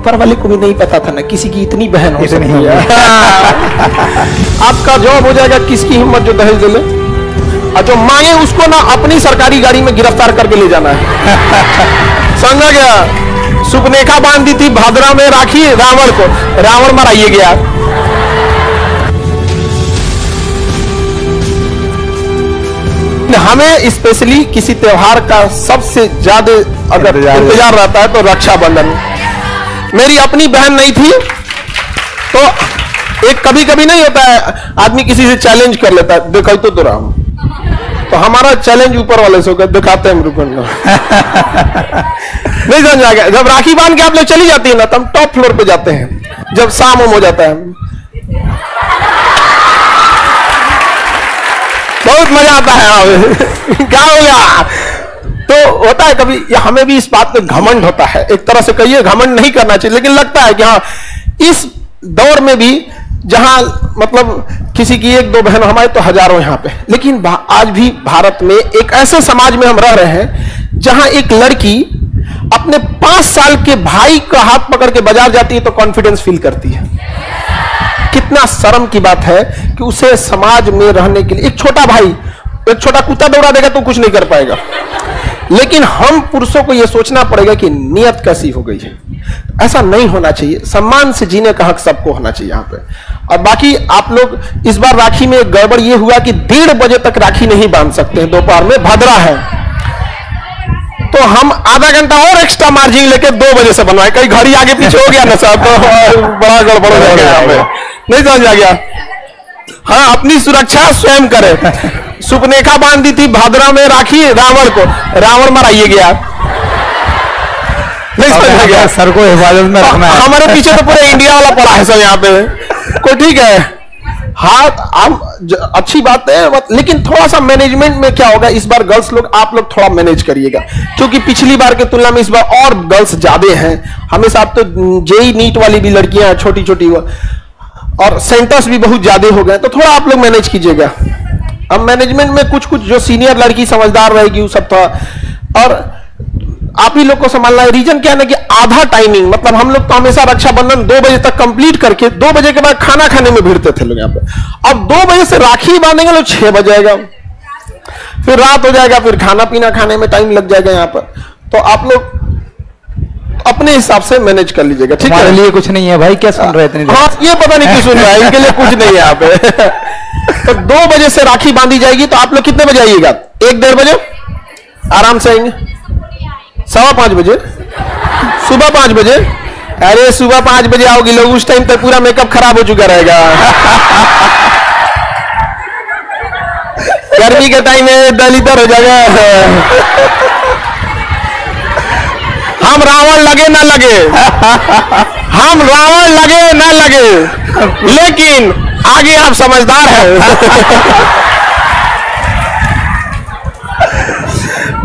ऊपर वाले को भी नहीं पता था ना किसी की इतनी बहन हो सकती है। आपका जॉब हो जाएगा किसकी हिम्मत जो दहेज दे ले, और जो मांगे उसको ना अपनी सरकारी गाड़ी में गिरफ्तार करके ले जाना है। समझा गया? सुपनेखा बांध दी थी भादरा में राखी रावण को, रावण मराइए गया। हमें स्पेशली किसी त्योहार का सबसे ज्यादा अगर इंतजार रहता है तो रक्षाबंधन। मेरी अपनी बहन नहीं थी तो एक कभी कभी नहीं होता है आदमी किसी से चैलेंज कर लेता है, देखो तो राम, तो हमारा चैलेंज ऊपर वाले से दिखाते हैं रुकन नहीं समझ आ गया। जब राखी बांध के आप लोग चली जाती है ना तो हम टॉप फ्लोर पे जाते हैं जब शाम हो जाता है, बहुत मजा आता है। क्या हो गया तो होता है कभी, हमें भी इस बात पे घमंड होता है, एक तरह से कहिए घमंड नहीं करना चाहिए, लेकिन लगता है कि हाँ इस दौर में भी जहां मतलब किसी की एक दो बहन, हमारे तो हजारों यहां पे, लेकिन आज भी भारत में एक ऐसे समाज में हम रह रहे हैं जहां एक लड़की अपने 5 साल के भाई का हाथ पकड़ के बाजार जाती है तो कॉन्फिडेंस फील करती है। कितना शर्म की बात है कि उसे समाज में रहने के लिए, एक छोटा भाई एक छोटा कुत्ता दौड़ा देगा तो कुछ नहीं कर पाएगा, लेकिन हम पुरुषों को यह सोचना पड़ेगा कि नियत कैसी हो गई है। ऐसा नहीं होना चाहिए, सम्मान से जीने का हक सबको होना चाहिए यहाँ पे। और बाकी आप लोग इस बार राखी में गड़बड़ ये हुआ कि 1:30 बजे तक राखी नहीं बांध सकते हैं, दोपहर में भद्रा है तो हम आधा घंटा और एक्स्ट्रा मार्जिन लेके 2 बजे से बनवाए। कहीं घड़ी आगे पीछे हो गया ना साहब तो बड़ा गड़बड़ हो जाएगा यहाँ पे, नहीं समझ आ गया? हाँ, अपनी सुरक्षा स्वयं करे। सुपनेखा बांध दी थी भादरा में राखी रावण को, रावण मराइए गया। नहीं समझ आ गया? सर को हिफाजत में रखना है। हमारे पीछे तो पूरा इंडिया वाला पड़ा है सब यहाँ पे, कोई ठीक है। हाँ, अच्छी बात है, लेकिन थोड़ा सा मैनेजमेंट में क्या होगा इस बार, गर्ल्स लोग आप लोग थोड़ा मैनेज करिएगा, क्योंकि पिछली बार के तुलना में इस बार और गर्ल्स ज्यादा हैं। हमेशा आप तो जेई नीट वाली भी लड़कियां हैं छोटी छोटी, और सेंटर्स भी बहुत ज्यादा हो गए, तो थोड़ा आप लोग मैनेज कीजिएगा। अब मैनेजमेंट में कुछ कुछ जो सीनियर लड़की समझदार रहेगी वो सब था, और आप ही लोग को संभालना है। रीजन क्या है ना कि आधा टाइमिंग, मतलब हम लोग तो हमेशा रक्षाबंधन 2 बजे तक कंप्लीट करके 2 बजे के बाद खाना खाने में भिड़ते थे लोग यहाँ पे। अब 2 बजे से राखी बांधेंगे लोग 6 बज जाएगा, फिर रात हो जाएगा, फिर खाना पीना खाने में टाइम लग जाएगा यहाँ पर। तो आप लोग अपने हिसाब से मैनेज कर लीजिएगा, ठीक है? हमारे लिए कुछ नहीं है भाई, क्या सुन रहे हैं? हाँ, ये पता नहीं क्यों सुन रहा है, इनके लिए कुछ नहीं है यहाँ पे। तो 2 बजे से राखी बांधी जाएगी, तो आप लोग कितने बजे आइएगा? 1-1:30 बजे आराम से आएंगे, 5:15 बजे, सुबह 5 बजे। अरे सुबह 5 बजे आओगी लोग, उस टाइम तक पूरा मेकअप खराब हो चुका रहेगा। गर्मी के टाइम में दलितर हो जाएगा। हम रावण लगे ना लगे, हम रावण लगे ना लगे, लेकिन आगे आप समझदार हैं।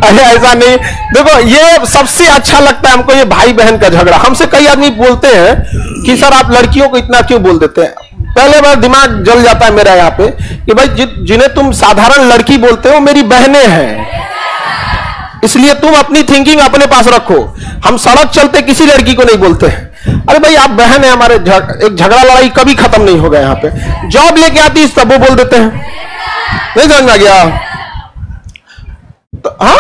अरे ऐसा नहीं, देखो ये सबसे अच्छा लगता है हमको, ये भाई बहन का झगड़ा। हमसे कई आदमी बोलते हैं कि सर आप लड़कियों को इतना क्यों बोल देते हैं। पहले बार दिमाग जल जाता है मेरा यहाँ पे कि भाई जिन्हें तुम साधारण लड़की बोलते हो मेरी बहनें हैं, इसलिए तुम अपनी थिंकिंग अपने पास रखो। हम सड़क चलते किसी लड़की को नहीं बोलते हैं, अरे भाई आप बहन है हमारे, एक झगड़ा लड़ाई कभी खत्म नहीं होगा यहाँ पे। जॉब लेके आती है तब वो बोल देते हैं, नहीं समझ में गया? तो हाँ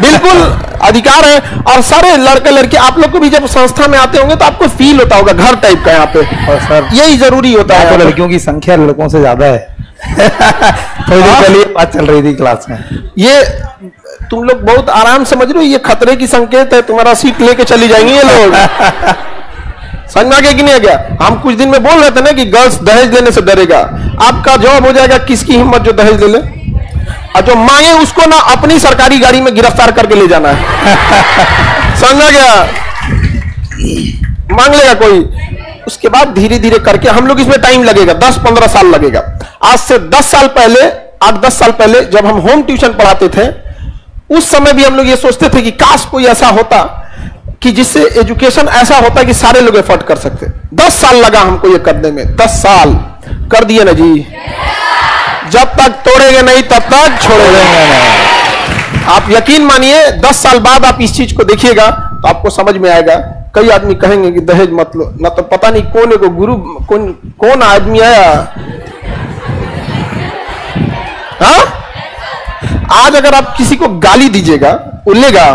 बिल्कुल अधिकार है। और सारे लड़के लड़के आप लोग को भी जब संस्था में आते होंगे तो आपको फील होता होगा घर टाइप का यहाँ पे, और सर यही जरूरी होता है। तो लड़कियों की संख्या लड़कों से ज्यादा है। थोड़ी देर पहले बात चल रही थी क्लास में, ये तुम लोग बहुत आराम समझ रहे हो, ये खतरे की संकेत है, तुम्हारा सीट लेके चली जाएंगी ये लोग। समझ में आ गया कि नहीं आ गया? हम कुछ दिन में बोल रहे थे ना कि गर्ल्स दहेज लेने से डरेगा। आपका जवाब हो जाएगा किसकी हिम्मत जो दहेज ले ले, और जो मांगे उसको ना अपनी सरकारी गाड़ी में गिरफ्तार करके ले जाना है। समझ गया? मांग लेगा कोई, उसके बाद धीरे धीरे करके हम लोग, इसमें टाइम लगेगा, 10-15 साल लगेगा। आज से 10 साल पहले, 8-10 साल पहले जब हम होम ट्यूशन पढ़ाते थे, उस समय भी हम लोग ये सोचते थे कि काश कोई ऐसा होता कि जिससे एजुकेशन ऐसा होता कि सारे लोग एफर्ट कर सकते। 10 साल लगा हमको ये करने में, 10 साल कर दिए ना जी। जब तक तोड़ेंगे नहीं तब तक छोड़ेंगे नहीं। आप यकीन मानिए 10 साल बाद आप इस चीज को देखिएगा तो आपको समझ में आएगा कई आदमी कहेंगे कि दहेज मत लो ना, तो पता नहीं कौन है को गुरु कौन आदमी आया। हाँ, आज अगर आप किसी को गाली दीजिएगा वो लेगा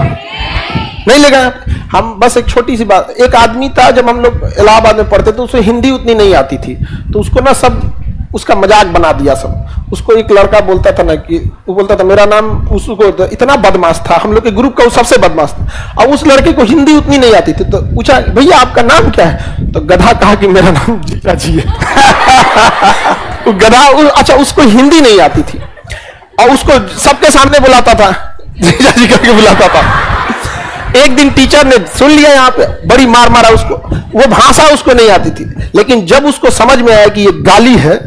नहीं लेगा। हम बस एक छोटी सी बात, एक आदमी था जब हम लोग इलाहाबाद में पढ़ते तो उसे हिंदी उतनी नहीं आती थी, तो उसको ना सब उसका मजाक बना दिया सब। उसको एक लड़का बोलता था ना कि वो बोलता था मेरा नाम, उसको इतना बदमाश था, हम लोग के ग्रुप का वो सबसे बदमाश था। अब उस लड़के को हिंदी उतनी नहीं आती थी, तो पूछा भैया आपका नाम क्या है, तो गधा कहा कि मेरा नाम जीजा जी है। वो गधा, अच्छा उसको हिंदी नहीं आती थी और उसको सबके सामने बुलाता था, जीजा जी करके बुलाता था। एक दिन टीचर ने सुन लिया, यहाँ पे बड़ी मार मारा उसको, वो भाषा उसको नहीं आती थी, लेकिन जब उसको समझ में आया कि ये गाली है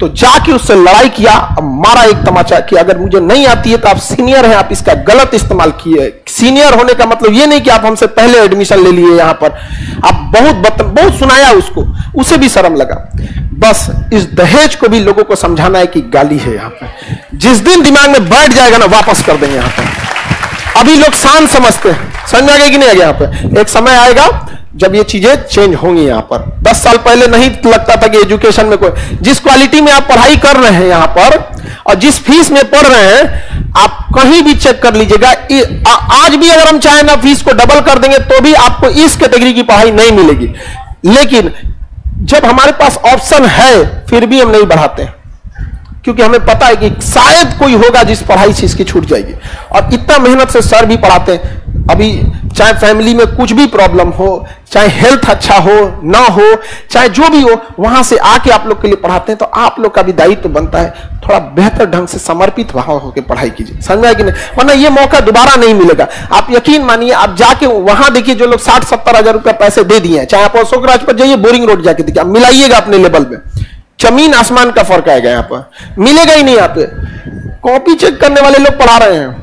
तो जाके उससे लड़ाई किया, मारा एक तमाचा कि अगर मुझे नहीं आती है तो आप सीनियर हैं, आप इसका गलत इस्तेमाल किए। सीनियर होने का मतलब ये नहीं कि आप हमसे पहले एडमिशन ले लिए यहाँ पर, आप बहुत सुनाया उसको, उसे भी शर्म लगा। बस इस दहेज को भी लोगों को समझाना है कि गाली है यहाँ पर, जिस दिन दिमाग में बैठ जाएगा ना वापस कर देंगे यहाँ पर। अभी लोग शान समझते हैं, समझ आ गया कि नहीं आ गया। यहाँ पे एक समय आएगा जब ये चीजें चेंज होंगी। यहाँ पर 10 साल पहले नहीं लगता था कि एजुकेशन में कोई, जिस क्वालिटी में आप पढ़ाई कर रहे हैं यहाँ पर और जिस फीस में पढ़ रहे हैं, आप कहीं भी चेक कर लीजिएगा। आज भी अगर हम चाहें ना फीस को डबल कर देंगे तो भी आपको इस कैटेगरी की पढ़ाई नहीं मिलेगी। लेकिन जब हमारे पास ऑप्शन है फिर भी हम नहीं बढ़ाते, क्योंकि हमें पता है कि शायद कोई होगा जिस पढ़ाई से इसकी छूट जाएगी। और इतना मेहनत से सर भी पढ़ाते हैं। अभी चाहे फैमिली में कुछ भी प्रॉब्लम हो, चाहे हेल्थ अच्छा हो ना हो, चाहे जो भी हो, वहां से आके आप लोग के लिए पढ़ाते हैं। तो आप लोग का भी दायित्व बनता है थोड़ा बेहतर ढंग से समर्पित भाव होकर पढ़ाई कीजिए, समझ आए कि नहीं, वरना ये मौका दोबारा नहीं मिलेगा। आप यकीन मानिए, आप जाके वहां देखिए जो लोग 60-70 हजार रुपया पैसे दे दिए हैं, चाहे आप अशोक राज पर जाइए, बोरिंग रोड जाके देखिए, आप मिलाइएगा अपने लेवल में, जमीन आसमान का फर्क आएगा। यहाँ पर मिलेगा ही नहीं। यहाँ पे कॉपी चेक करने वाले लोग पढ़ा रहे हैं।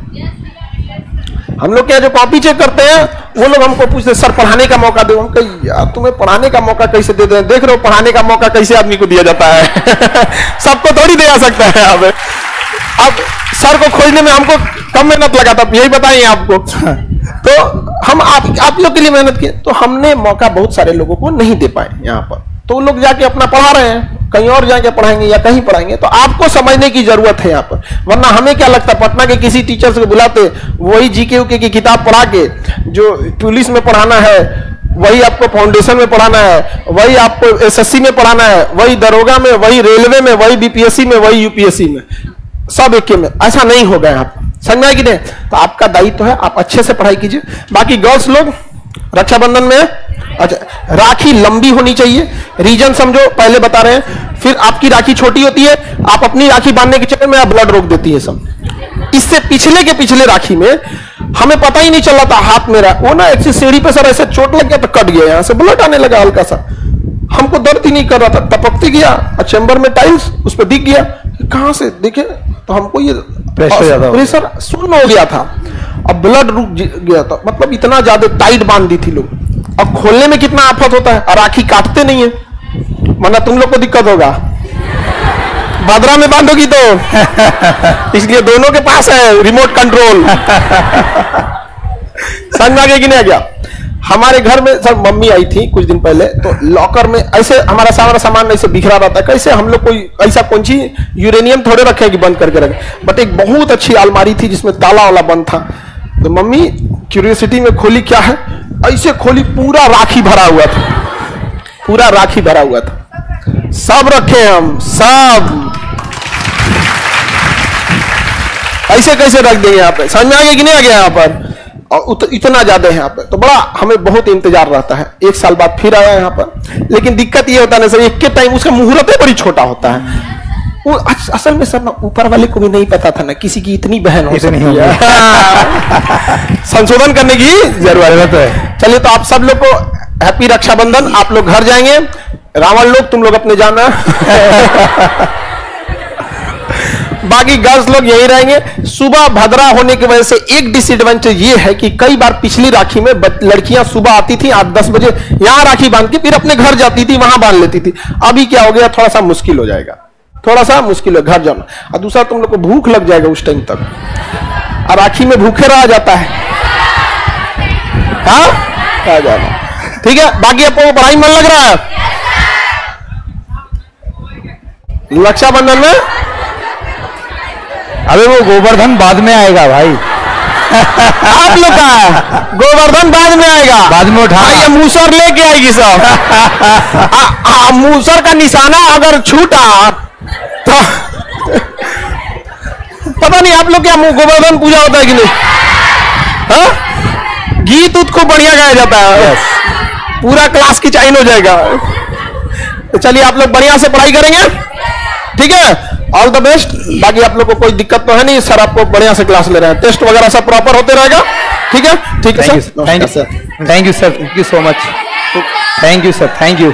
हम लोग क्या जो कॉपी चेक करते हैं वो लोग हमको पूछते सर पढ़ाने का मौका दो। हम कहीं यार तुम्हें पढ़ाने का मौका कैसे दे दें, देख रहे हो पढ़ाने का मौका कैसे आदमी को दिया जाता है। सबको थोड़ी दिया सकता है। अब सर को खोजने में हमको कम मेहनत लगा था, यही बताएं आपको। तो हम आप लोग के लिए मेहनत किए, तो हमने मौका बहुत सारे लोगों को नहीं दे पाए यहाँ पर। तो वो लोग जाके अपना पढ़ा रहे हैं, कहीं और जाके पढ़ाएंगे या कहीं पढ़ाएंगे। तो आपको समझने की जरूरत है यहाँ पर, वरना हमें क्या लगता है पटना के किसी टीचर को बुलाते, वही जीके की किताब पढ़ा के, जो पुलिस में पढ़ाना है वही आपको फाउंडेशन में पढ़ाना है, वही आपको एसएससी में पढ़ाना है, वही दरोगा में, वही रेलवे में, वही बीपीएससी में, वही यूपीएससी में, सब एक में। ऐसा नहीं होगा यहाँ पर, समझ में कि नहीं। तो आपका दायित्व है आप अच्छे से पढ़ाई कीजिए। बाकी गर्ल्स लोग रक्षाबंधन में, अच्छा राखी लंबी होनी चाहिए, रीजन समझो, पहले बता रहे हैं। फिर आपकी राखी छोटी होती है, आप अपनी राखी बांधने के चक्कर में आप ब्लड रोक देती है सब। इससे पिछले के पिछले राखी में हमें पता ही नहीं चला था हाथ मेरा, वो ना ऐसी सीढ़ी पे सर ऐसे चोट लग गया तो कट गया, यहां से ब्लड आने लगा हल्का सा, हमको दर्द ही नहीं कर रहा था। टपकती गया चैम्बर में टाइल्स, उस पर दिख गया, कहां से देखे तो हमको ये प्रेशर शून्य हो गया था, अब ब्लड रुक गया था। मतलब इतना ज्यादा टाइट बांध दी थी लोग। अब खोलने में कितना आफत होता है, और राखी काटते नहीं है, वरना तुम लोग को दिक्कत होगा, भद्रा में बांधोगी तो। इसलिए दोनों के पास है रिमोट कंट्रोल। समझ में आ गया कि नहीं आ गया। हमारे घर में सर मम्मी आई थी कुछ दिन पहले, तो लॉकर में ऐसे हमारा सारा सामान ऐसे बिखरा रहता है, कैसे हम लोग कोई ऐसा कौन सी यूरेनियम थोड़े रखे कि बंद करके रखे, बट एक बहुत अच्छी अलमारी थी जिसमें ताला वाला बंद था। तो मम्मी क्यूरियोसिटी में खोली, क्या है, ऐसे खोली, पूरा राखी भरा हुआ था, पूरा राखी भरा हुआ था, सब रखे हम सब। ऐसे कैसे रख देंगे यहाँ पे, समझ में आ गया कि नहीं आ गया यहाँ पर। और इतना ज्यादा है यहाँ पर, तो बड़ा हमें बहुत इंतजार रहता है। 1 साल बाद फिर आया यहाँ पर, लेकिन दिक्कत ये होता है ना सर, एक के टाइम उसका मुहूर्त बड़ी छोटा होता है। वो असल में सर ना ऊपर वाले को भी नहीं पता था ना किसी की इतनी बहन हो सकती है। संशोधन करने की जरूरत है। चलिए, तो आप सब लोग को हैप्पी रक्षाबंधन। आप लोग घर जाएंगे, रावण लोग तुम लोग अपने जाना। बाकी गर्ल्स लोग यही रहेंगे। सुबह भद्रा होने की वजह से एक डिसएडवांटेज ये है कि कई बार पिछली राखी में लड़कियां सुबह आती थी 8-10 बजे, यहां राखी बांध के फिर अपने घर जाती थी, वहां बांध लेती थी। अभी क्या हो गया, थोड़ा सा मुश्किल हो जाएगा, थोड़ा सा मुश्किल है घर जाना। और दूसरा तुम लोग को भूख लग जाएगा उस टाइम तक, और राखी में भूखे रहा जाता है। हाँ, आ जाना ठीक है, बाकी आपको पढ़ाई में मन लग रहा है? रक्षाबंधन में अबे वो गोवर्धन बाद में आएगा भाई। आप लोग का है, गोवर्धन बाद में आएगा, बाद में उठा। ये मूसर लेके आएगी सब। मूसर का निशाना अगर छूटा तो पता नहीं आप लोग क्या गोवर्धन पूजा होता है कि नहीं? हाँ? गीत उत को बढ़िया गाया जाता है, पूरा क्लास की चाइन हो जाएगा। तो चलिए आप लोग बढ़िया से पढ़ाई करेंगे, ठीक है, ऑल द बेस्ट। बाकी आप लोग को कोई दिक्कत तो है नहीं, सर आपको बढ़िया से क्लास ले रहे हैं, टेस्ट वगैरह सब प्रॉपर होते रहेगा, ठीक है? ठीक है sir, thank you sir, thank you so much, thank you sir, thank you.